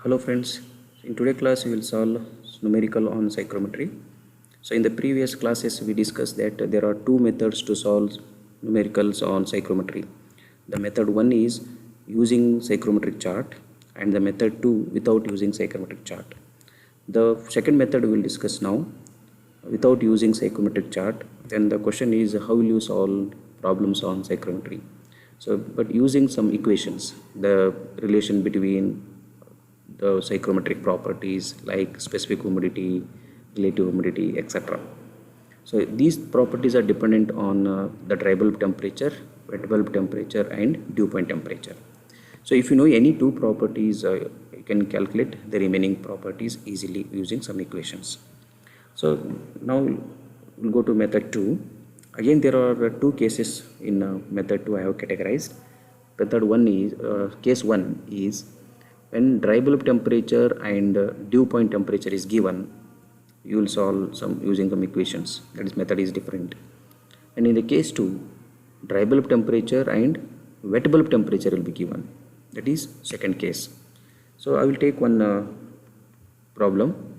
Hello friends, in today's class we will solve numerical on psychrometry. So in the previous classes we discussed that there are two methods to solve numericals on psychrometry. The method one is using psychrometric chart and the method two without using psychrometric chart. The second method we will discuss now without using psychrometric chart. Then the question is how will you solve problems on psychrometry. So but using some equations, the relation between the psychrometric properties like specific humidity, relative humidity, etc. So these properties are dependent on the dry bulb temperature, wet bulb temperature and dew point temperature. So if you know any two properties, you can calculate the remaining properties easily using some equations. So now we'll go to method 2. Again there are two cases in method 2 I have categorized. Method 1 is, case 1 is when dry bulb temperature and dew point temperature is given, you will solve some using some equations. That is method is different. And in the case 2, dry bulb temperature and wet bulb temperature will be given. That is second case. So I will take one problem.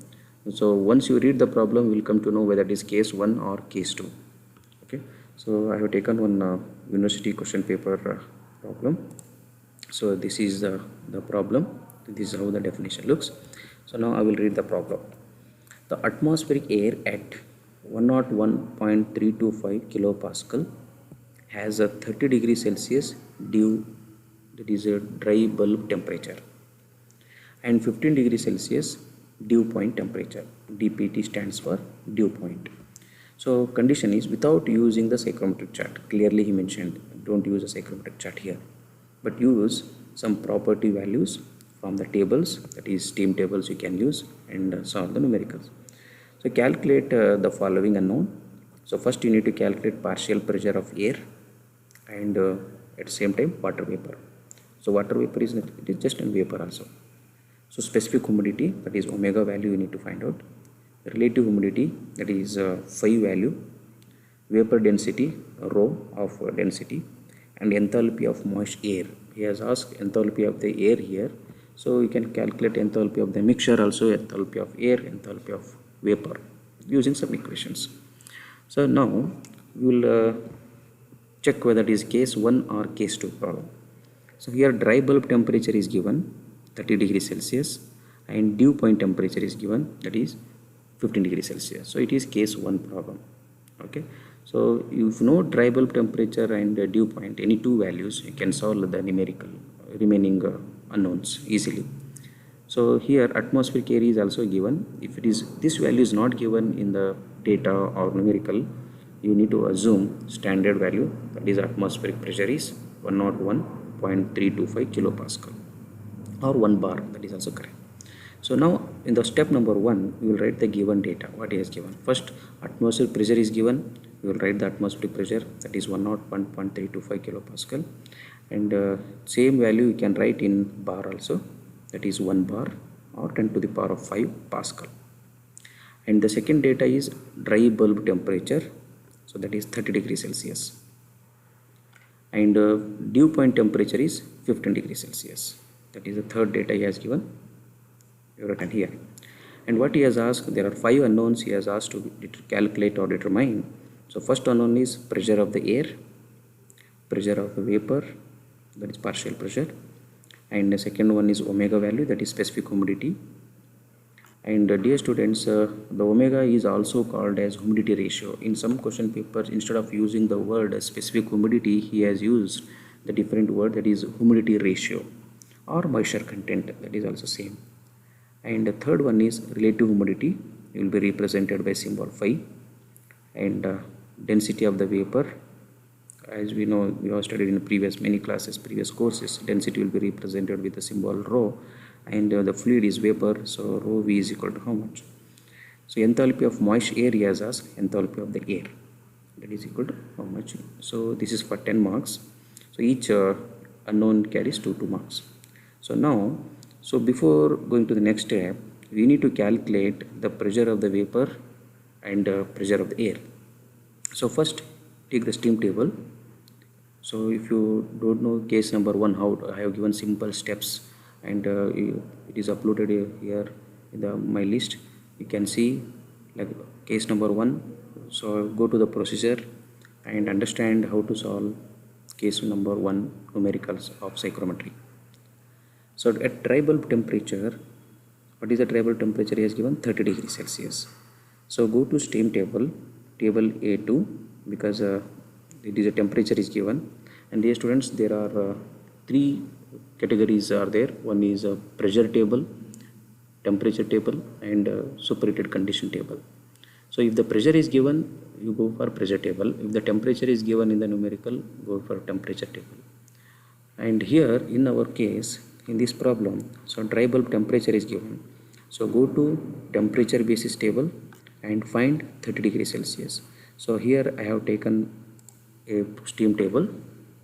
So once you read the problem, we will come to know whether it is case 1 or case 2. Okay. So I have taken one university question paper problem. So this is the problem. This is how the definition looks. So now I will read the problem. The atmospheric air at 101.325 kilopascal has a 30 degrees Celsius dew, that is a dry bulb temperature, and 15 degrees Celsius dew point temperature. DPT stands for dew point. So condition is without using the psychrometric chart. Clearly he mentioned don't use a psychrometric chart here, but use some property values from the tables, that is steam tables you can use, and solve the numericals. So calculate the following unknown. So first you need to calculate partial pressure of air and at the same time water vapor. So water vapor is just a vapor also. So specific humidity, that is omega value you need to find out. Relative humidity, that is phi value. Vapor density, rho of density, and enthalpy of moist air. He has asked enthalpy of the air here. So you can calculate enthalpy of the mixture also, enthalpy of air, enthalpy of vapor using some equations. So now we will check whether it is case 1 or case 2 problem. So here dry bulb temperature is given 30 degrees Celsius and dew point temperature is given, that is 15 degrees Celsius. So it is case 1 problem. Okay. So if you know dry bulb temperature and dew point, any two values, you can solve the numerical remaining unknowns easily. So here atmospheric air is also given. If it is this value is not given in the data or numerical, you need to assume standard value, that is atmospheric pressure is 101.325 kilopascal or 1 bar, that is also correct. So now in the step number 1 we will write the given data, what he has given. First atmospheric pressure is given, we will write the atmospheric pressure, that is 101.325 kilopascal, and same value you can write in bar also, that is 1 bar or 10 to the power of 5 pascal. And the second data is dry bulb temperature, so that is 30 degrees Celsius, and dew point temperature is 15 degrees Celsius. That is the third data he has given, written here. And what he has asked, there are 5 unknowns he has asked to calculate or determine. So first unknown is pressure of the air, pressure of the vapor, that is partial pressure, and the second one is omega value, that is specific humidity. And dear students, the omega is also called as humidity ratio. In some question papers, instead of using the word specific humidity, he has used the different word, that is humidity ratio or moisture content, that is also same. And the third one is relative humidity, it will be represented by symbol phi. And density of the vapor, as we know, we have studied in previous many classes, previous courses, density will be represented with the symbol rho, and the fluid is vapor, so rho v is equal to how much. So enthalpy of moist air, he has asked enthalpy of the air, that is equal to how much. So this is for 10 marks. So each unknown carries 2 marks. So now, so before going to the next step, we need to calculate the pressure of the vapor and pressure of the air. So first take the steam table. So if you don't know case number 1, how I have given simple steps and it is uploaded here in the my list. You can see like case number 1. So go to the procedure and understand how to solve case number 1 numericals of psychrometry. So at dry bulb temperature, what is the dry bulb temperature? He has given 30 degrees Celsius. So go to steam table, table A2, because it is a temperature is given. And dear students, there are 3 categories are there. One is a pressure table, temperature table, and superheated condition table. So if the pressure is given, you go for pressure table. If the temperature is given in the numerical, go for temperature table. And here in our case, in this problem, so dry bulb temperature is given. So go to temperature basis table and find 30 degrees Celsius. So here I have taken a steam table,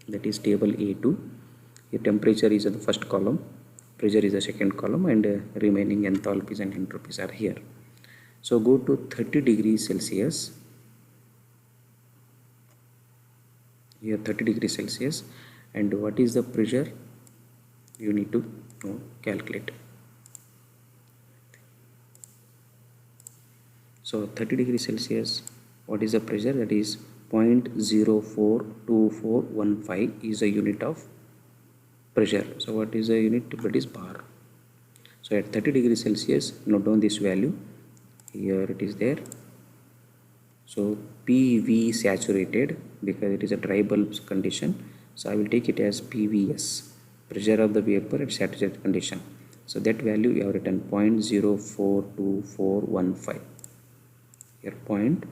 that is table A2. Here temperature is the first column, pressure is the second column, and remaining enthalpies and entropies are here. So go to 30 degrees Celsius. Here 30 degrees Celsius, and what is the pressure you need to calculate. So 30 degrees Celsius, what is the pressure? That is 0.042415 is a unit of pressure. So what is the unit? That is bar. So at 30 degrees Celsius, note down this value. Here it is there. So PV saturated, because it is a dry bulb condition. So I will take it as PVS, pressure of the vapor at saturated condition. So that value you have written 0.042415. Here point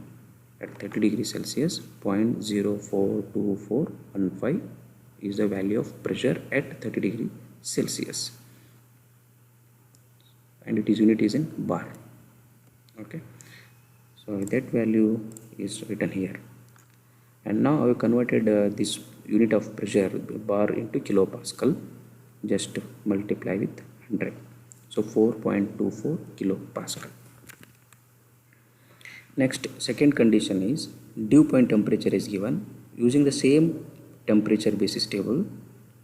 at 30 degrees Celsius, 0.042415 is the value of pressure at 30 degrees Celsius. And its unit is in bar. Okay. So that value is written here. And now I have converted this unit of pressure bar into kilopascal. Just multiply with 100. So 4.24 kilopascal. Next, second condition is dew point temperature is given. Using the same temperature basis table,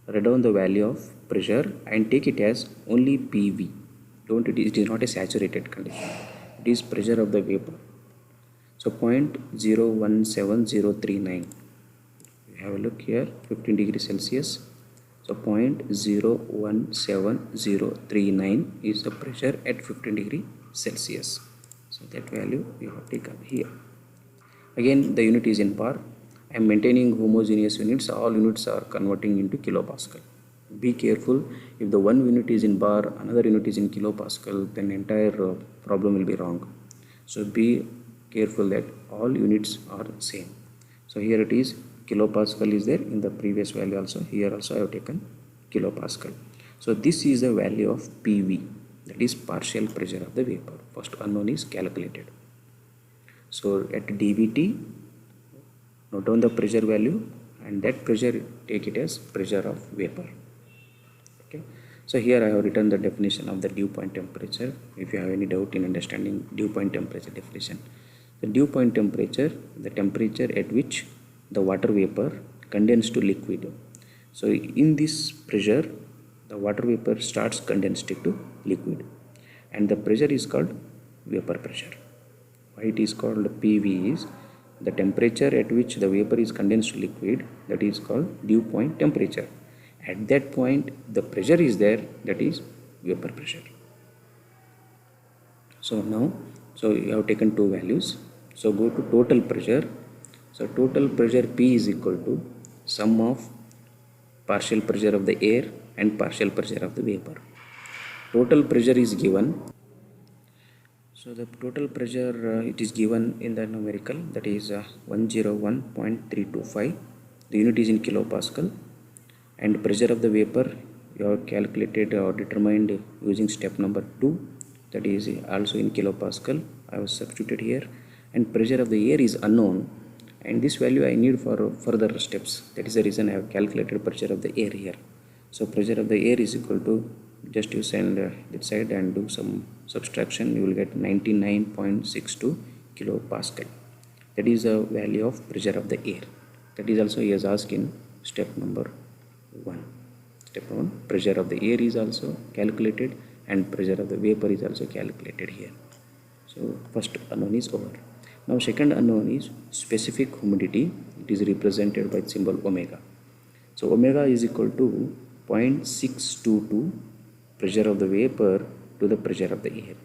write down the value of pressure and take it as only PV. It is not a saturated condition. It is pressure of the vapor. So 0.017039. You have a look here, 15 degrees Celsius. So 0.017039 is the pressure at 15 degrees Celsius. So that value you have taken here. Again, the unit is in bar. I am maintaining homogeneous units. All units are converting into kilopascal. Be careful, if the one unit is in bar, another unit is in kilopascal, then entire problem will be wrong. So be careful that all units are same. So here it is, kilopascal is there in the previous value also. Here also I have taken kilopascal. So this is the value of PV, that is partial pressure of the vapor. First unknown is calculated. So at dVT, note down the pressure value, and that pressure take it as pressure of vapor. Okay. So here I have written the definition of the dew point temperature. If you have any doubt in understanding dew point temperature definition, the dew point temperature, the temperature at which the water vapor condenses to liquid. So in this pressure, the water vapor starts condensed to liquid, and the pressure is called vapor pressure. Why it is called PV is the temperature at which the vapor is condensed to liquid, that is called dew point temperature. At that point the pressure is there, that is vapor pressure. So now, so you have taken two values. So go to total pressure. So total pressure P is equal to sum of partial pressure of the air and partial pressure of the vapor. Total pressure is given. So the total pressure it is given in the numerical, that is 101.325. The unit is in kilopascal, and pressure of the vapor you have calculated or determined using step number 2, that is also in kilopascal. I have substituted here, and pressure of the air is unknown, and this value I need for further steps. That is the reason I have calculated pressure of the air here. So pressure of the air is equal to, just you send that side and do some subtraction, you will get 99.62 kilopascal. That is the value of pressure of the air. That is also he has asked in step number 1. Step 1, pressure of the air is also calculated and pressure of the vapor is also calculated here. So first unknown is over. Now second unknown is specific humidity. It is represented by symbol omega. So omega is equal to 0.622 pressure of the vapor to the pressure of the air.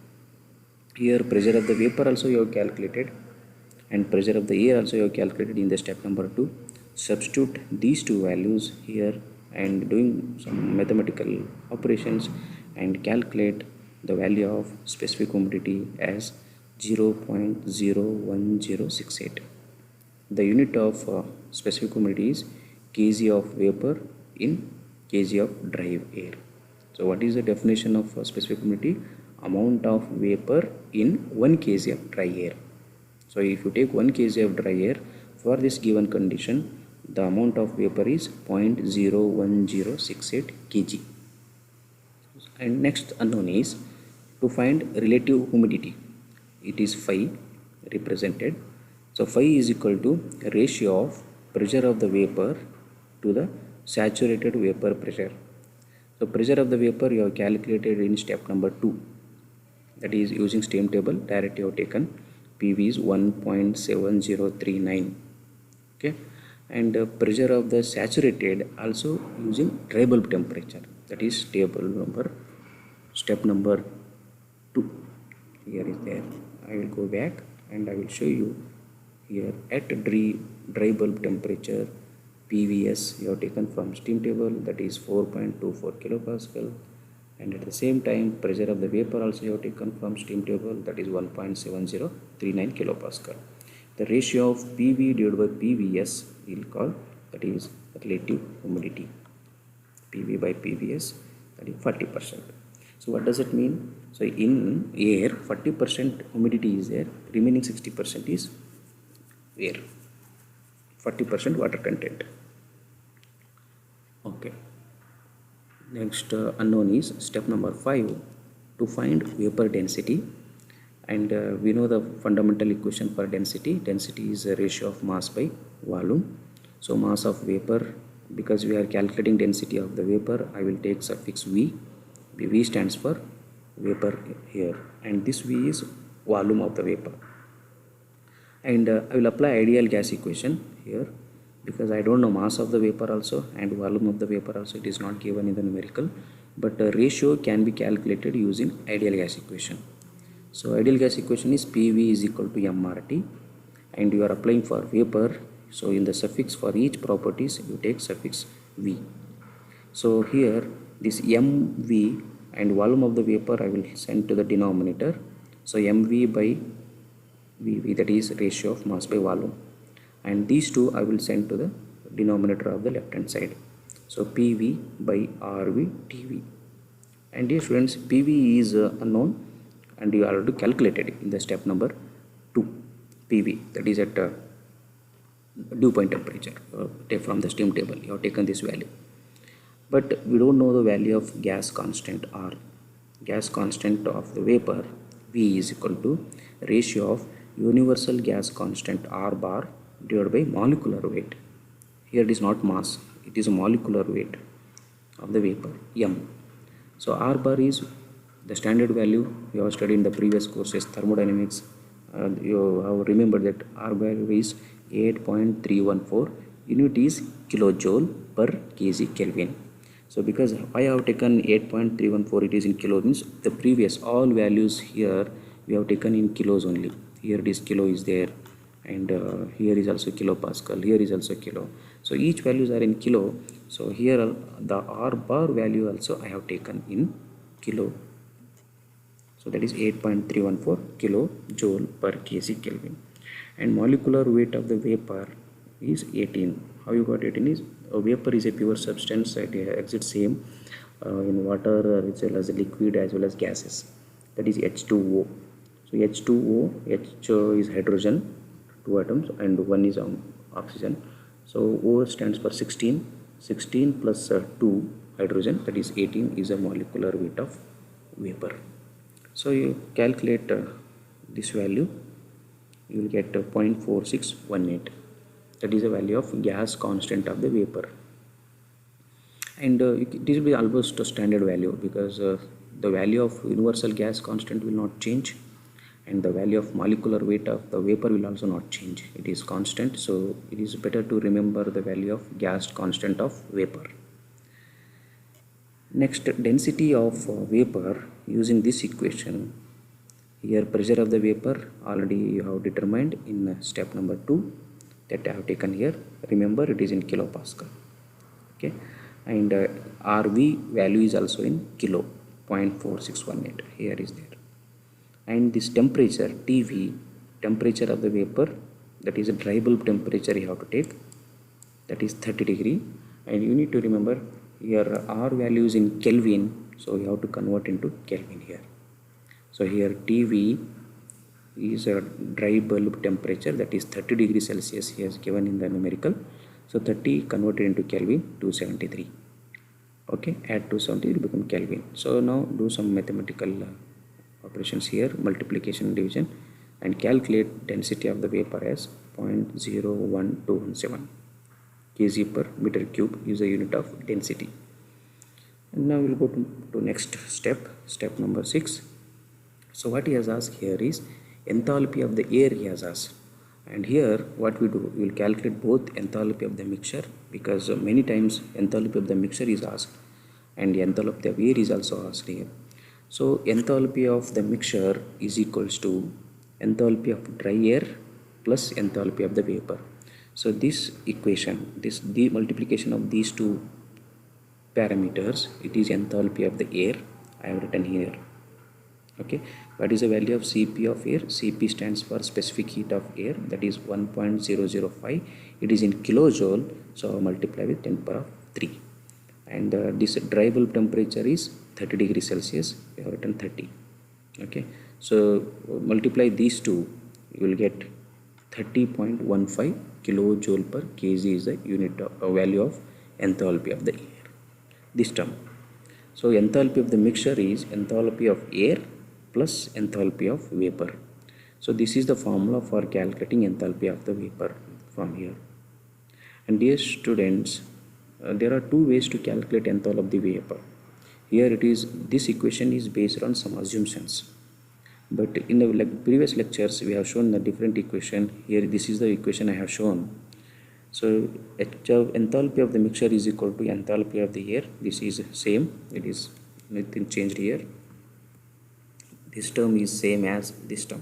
Here pressure of the vapor also you have calculated and pressure of the air also you have calculated in the step number 2. Substitute these two values here and doing some mathematical operations and calculate the value of specific humidity as 0.01068. The unit of specific humidity is kg of vapor in kg of dry air. So what is the definition of specific humidity? Amount of vapor in 1 kg of dry air. So if you take 1 kg of dry air, for this given condition, the amount of vapor is 0.01068 kg. And next unknown is to find relative humidity. It is phi represented. So phi is equal to ratio of pressure of the vapor to the saturated vapor pressure. So pressure of the vapor you have calculated in step number 2. That is using steam table. Directly you have taken PV is 1.7039. Okay, and pressure of the saturated also using dry bulb temperature. That is step number 2. Here is there. I will go back and I will show you here at dry bulb temperature PVS you have taken from steam table, that is 4.24 kilopascal, and at the same time pressure of the vapor also you have taken from steam table, that is 1.7039 kilopascal. The ratio of PV divided by PVS we will call, that is relative humidity. PV by PVS, that is 40%. So what does it mean? So in air 40% humidity is there, remaining 60% is air, 40% water content. Okay. Next unknown is step number 5, to find vapor density. And we know the fundamental equation for density. Density is a ratio of mass by volume. So mass of vapor, because we are calculating density of the vapor, I will take suffix V. V stands for vapor here, and this V is volume of the vapor. And I will apply ideal gas equation here, because I don't know mass of the vapor also and volume of the vapor also. It is not given in the numerical, but ratio can be calculated using ideal gas equation. So ideal gas equation is PV is equal to MRT, and you are applying for vapor. So in the suffix for each properties you take suffix V. So here this MV and volume of the vapor I will send to the denominator. So MV by VV, that is ratio of mass by volume, and these two I will send to the denominator of the left hand side. So PV by RV TV. And dear students, PV is unknown and you already calculated in the step number 2. PV, that is at dew point temperature, from the steam table you have taken this value, but we don't know the value of gas constant R. Gas constant of the vapor V is equal to ratio of universal gas constant R bar divided by molecular weight. Here it is not mass, it is a molecular weight of the vapor, M. So R bar is the standard value you have studied in the previous courses, thermodynamics. You have remembered that R value is 8.314, unit is kilojoule per kg Kelvin. So because I have taken 8.314, it is in kilo, means the previous all values here we have taken in kilos only. Here it is kilo is there, and here is also kilopascal, here is also kilo. So each values are in kilo. So here the R bar value also I have taken in kilo. So that is 8.314 kilojoule per kg Kelvin. And molecular weight of the vapor is 18. How you got 18 is, a vapor is a pure substance, it exists same in water as well as liquid as well as gases. That is H2O. So H2O, H is hydrogen, 2 atoms, and 1 is oxygen. So O stands for 16. 16 plus 2 hydrogen, that is 18, is a molecular weight of vapor. So you calculate this value, you will get 0.4618. That is the value of gas constant of the vapor. and this will be almost a standard value, because the value of universal gas constant will not change, and the value of molecular weight of the vapor will also not change. It is constant, so it is better to remember the value of gas constant of vapor. Next, density of vapor using this equation. Here pressure of the vapor already you have determined in step number 2 that I have taken here. Remember, it is in kilopascal. Okay, and RV value is also in kilo, 0.4618 here is there. And this temperature TV, temperature of the vapor, that is a dry bulb temperature you have to take, that is 30 degree, and you need to remember here R value is in Kelvin, so you have to convert into Kelvin here. So here TV is a dry bulb temperature, that is 30 degrees Celsius he has given in the numerical. So 30 converted into Kelvin, 273. Okay, add 270, it will become Kelvin. So now do some mathematical operations here, multiplication, division, and calculate density of the vapor as 0.01217 kg per meter cube is a unit of density. And now we'll go to next step number 6. So what he has asked here is enthalpy of the air he has asked. And here what we do, we will calculate both enthalpy of the mixture, because many times enthalpy of the mixture is asked and enthalpy of air is also asked here. So enthalpy of the mixture is equals to enthalpy of dry air plus enthalpy of the vapor. So this equation, the multiplication of these two parameters, it is enthalpy of the air I have written here. Okay, what is the value of Cp of air? Cp stands for specific heat of air, that is 1.005. It is in kilojoule, so multiply with 10 power of 3. And this dry bulb temperature is 30 degrees Celsius, we have written 30. Okay, so multiply these two, you will get 30.15 kilojoule per kg is the unit of value of enthalpy of the air, this term. So enthalpy of the mixture is enthalpy of air plus enthalpy of vapor. So this is the formula for calculating enthalpy of the vapor from here. And dear students, there are two ways to calculate enthalpy of the vapor. Here it is, this equation is based on some assumptions, but in the previous lectures we have shown a different equation. Here this is the equation I have shown. So enthalpy of the mixture is equal to enthalpy of the air. This is same, it is nothing changed here. This term is same as this term.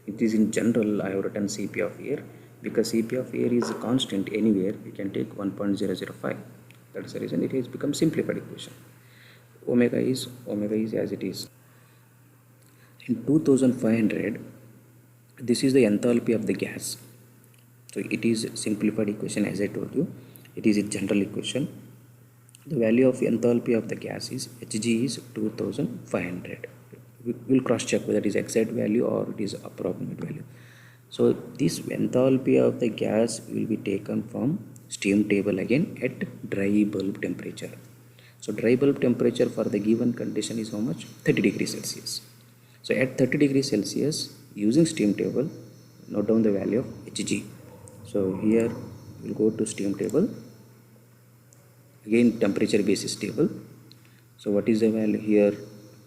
It is in general I have written Cp of air, because Cp of air is a constant anywhere, we can take 1.005. That is the reason it has become simplified equation. Omega is as it is. In 2500, this is the enthalpy of the gas. So it is simplified equation, as I told you. It is a general equation. The value of enthalpy of the gas is Hg is 2500. We will cross check whether it is exact value or it is approximate value. So this enthalpy of the gas will be taken from steam table again at dry bulb temperature. So dry bulb temperature for the given condition is how much? 30 degrees Celsius. So at 30 degrees Celsius, using steam table, note down the value of Hg. So here we will go to steam table, again temperature basis table. So what is the value here?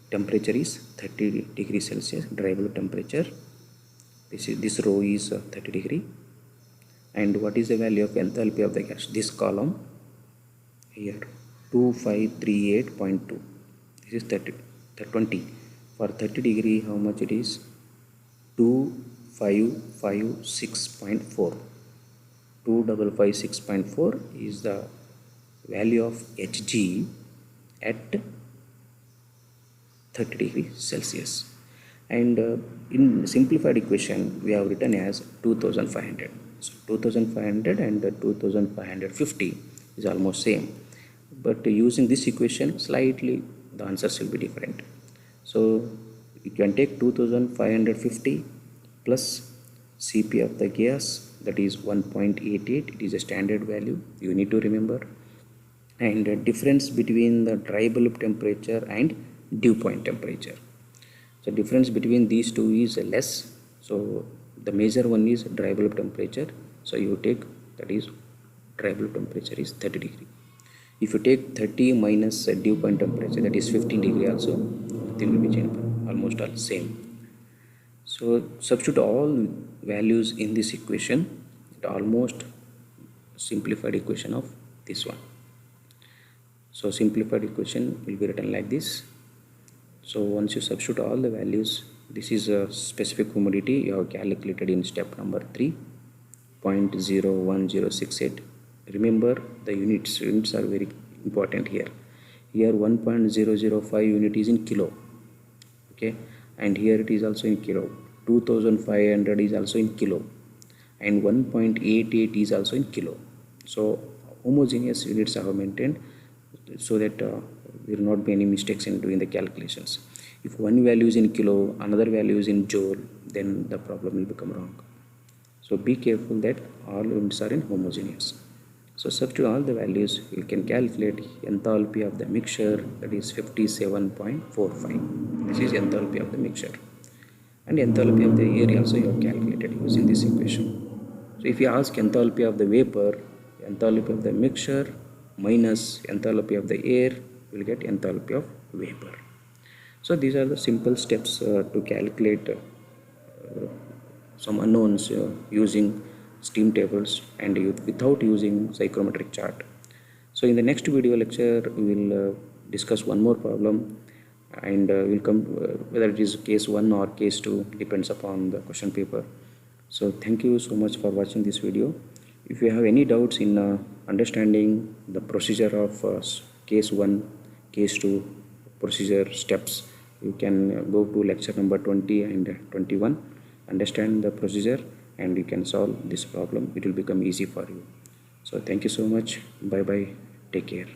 Temperature is 30 degrees Celsius, dry bulb temperature. This row is 30 degree. And what is the value of enthalpy of the gas? This column here, 2538.2. This is 20. For 30 degree, how much it is? 2556.4. 2556.4 is the value of Hg at 30 degrees Celsius. And in simplified equation we have written as 2500. So 2500 and 2550 is almost same, but using this equation slightly the answers will be different. So you can take 2550 plus Cp of the gas, that is 1.88. it is a standard value, you need to remember, and the difference between the dry bulb temperature and dew point temperature. So difference between these two is less, so the major one is dry bulb temperature, so you take, that is dry bulb temperature is 30 degree. If you take 30 minus dew point temperature, that is 15 degree also, nothing will be changed, almost all same. So substitute all values in this equation, it almost simplified equation of this one. So simplified equation will be written like this. So once you substitute all the values, this is a specific humidity you have calculated in step number 3, 0.01068. Remember the units are very important here. Here 1.005 unit is in kilo, okay, and here it is also in kilo. 2500 is also in kilo, and 1.88 is also in kilo. So homogeneous units are maintained so that there will not be any mistakes in doing the calculations. If one value is in kilo, another value is in joule, then the problem will become wrong. So be careful that all units are in homogeneous. So substitute all the values, you can calculate enthalpy of the mixture, that is 57.45. This is enthalpy of the mixture. And enthalpy of the air also you have calculated using this equation. So if you ask enthalpy of the vapor, enthalpy of the mixture minus enthalpy of the air, you will get enthalpy of vapor. So these are the simple steps to calculate some unknowns using steam tables and without using psychrometric chart. So in the next video lecture we will discuss one more problem, and we'll come whether it is case 1 or case 2, depends upon the question paper. So thank you so much for watching this video. If you have any doubts in understanding the procedure of case 1, case 2 procedure steps, you can go to lecture number 20 and 21, understand the procedure, and you can solve this problem. It will become easy for you. So thank you so much. Bye bye. Take care.